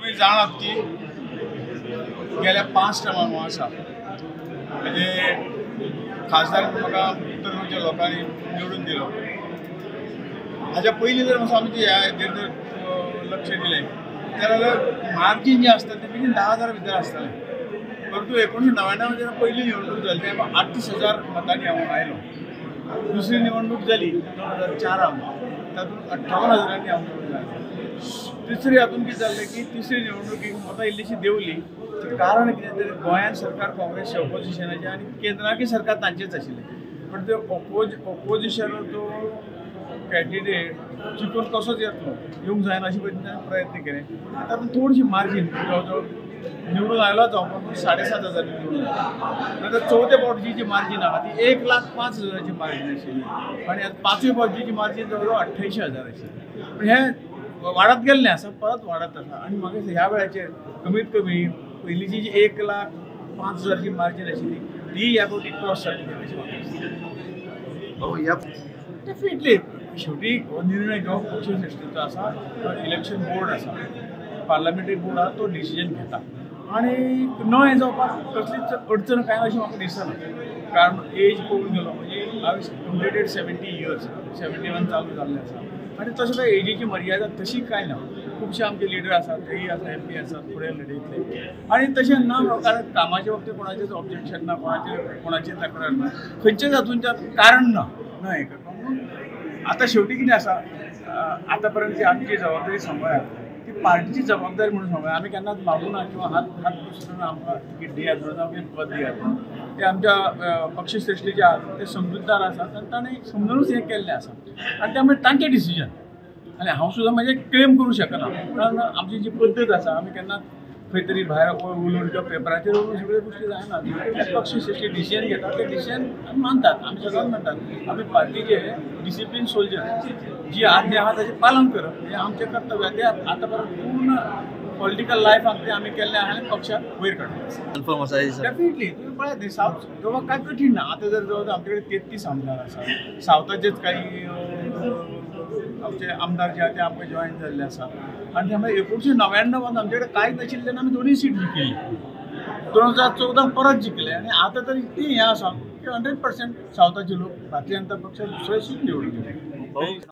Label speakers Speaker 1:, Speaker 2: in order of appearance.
Speaker 1: तुम्ही जाणात की गेल्या 5 टर्मां आसा म्हणजे खासदार म्हाका उत्तर गोंयच्या लोकांनी निवडून दिलो। हाच्या पयलीं जर मातसो आमी हेजेर जर लक्ष दिलें जाल्यार मार्जीन जें आसता तें बेगीन 10,000 भितर आसतालें, परंतु 1999 जेन्ना पयली निवडणूक जाली तेन्ना 38,000 मतांनी हांव आयलो। दुसरी निवडणूक जाली 2004 तातूंत 58,000 हांव निवडून आयलो। तिसरी हातूंत कितें जालें की तिसरी निवडणुकीक मतां इल्लीशी देंवली, कारण कितें तर गोंयांत सरकार काँग्रेसचें ऑपोजिशनाचें आनी केंद्राकय सरकार तांचेंच आशिल्लें, पण ते ऑपोजिशनाचो कॅन्डिडेट जिखून कसोच येतलो येवंक जायना अशे पद्दतीन प्रयत्न केले। तातूंत थोडीशी मार्जीन जवळ निवडून आयलोच हांव, पण 7,500 निवडून आयलो। नंतर चवथे फावटीची जी मार्जीन आहा ती 1,05,000ची मार्जीन आशिल्ली आनी आतां पांचवे फावटीची मार्जीन जवळ 28,000 आशिल्ली। पण हें वाडत गेल्लें आसा, परत वाडत आसा आनी म्हाका ह्या वेळाचेर कमीत कमी पयलींची जी 1,05,000ची मार्जीन आशिल्ली ती ह्या फावटी क्रॉस जातली अशें म्हाका दिसता। डेफिनेटली शेवटी हो निर्णय घेवप पक्ष श्रेश्ठीचो आसा, तो इलेक्शन बोर्ड आसा, पार्लमेंटरी बोर्ड आसा, तो डिसिजन घेता आनी न हें जावपाक कसलीच अडचण कांय ना अशें म्हाका दिसना। कारण एज पळोवन गेलो म्हणजे हांवें कंप्लिटेड 70 इयर्स 71 चालू जाल्लें आसा आनी तशें काय एजीची मर्यादा तशी कांय ना। खुबशे आमचे लिडर आसात, तेय आसा MP आसात, फुडें लडयतले आनी तशें ना कारण कामाच्या बाबतींत कोणाचेंच ऑब्जेक्शन ना, कोणाची तक्रार ना, खंयच्याच हातूंत कारण ना हें करपाक। आतां शेवटी कितें आसा, आतां पर्यंत जी आमची जबाबदारी सांबाळ्ळ्या ती पार्टीची जबाबदारी म्हणून सांबाळ्ळ्या। आमी केन्नाच मागूं ना किंवा हात पुसून आमकां तिकीट दियात म्हणून आमकां पद दियात, ते आमच्या पक्षश्रेश्ठी जे आसात ते समजूतदार आसात आनी ताणें समजूनच हें केल्लें आसा आनी त्यामुळे तांचें डिसिजन आनी हांव सुद्दां म्हाजें क्लेम करूं शकना, कारण आमची जी पद्दत आसा आमी केन्नाच खंय तरी भायर उलोवन किंवा पेपराचेर उलोवन सगळ्यो गोश्टी जायना। पक्षश्रेश्ठी डिसिजन घेतात ते डिसिजन आमी मानतात, आमी सगळ्यांक मानतात। आमी पार्टीचे डिसिप्लीन सोल्जर जी आज्ञा आहा ताचें पालन करप हें आमचें कर्तव्य। ते आतां पर्यंत पूर्ण पॉलिटिकल लायफाक ते आमी केल्लें आहा आनी पक्षाक वयर काडलें कन्फर्म आसा। डेफिनेटली तुमी पळयात न्ही, सावथ गोवा कांय कठीण ना। आतां जर जवळ आमचे कडेन 33 आमदार आसा, सावथाचेच काही आमचे आमदार जे आहा ते आमकां जॉयन जाल्ले आसा आनी त्यामुळे 1999 आमचे कडेन कांयच नाशिल्लें तेन्ना आमी दोनूय सीट जिखिल्ली, 2014 परत जिखले आनी आतां तर इतली हें आसा की 100% सावथाचे लोक भारतीय जनता पक्षाक दुसऱ्या सीट निवडून दिले।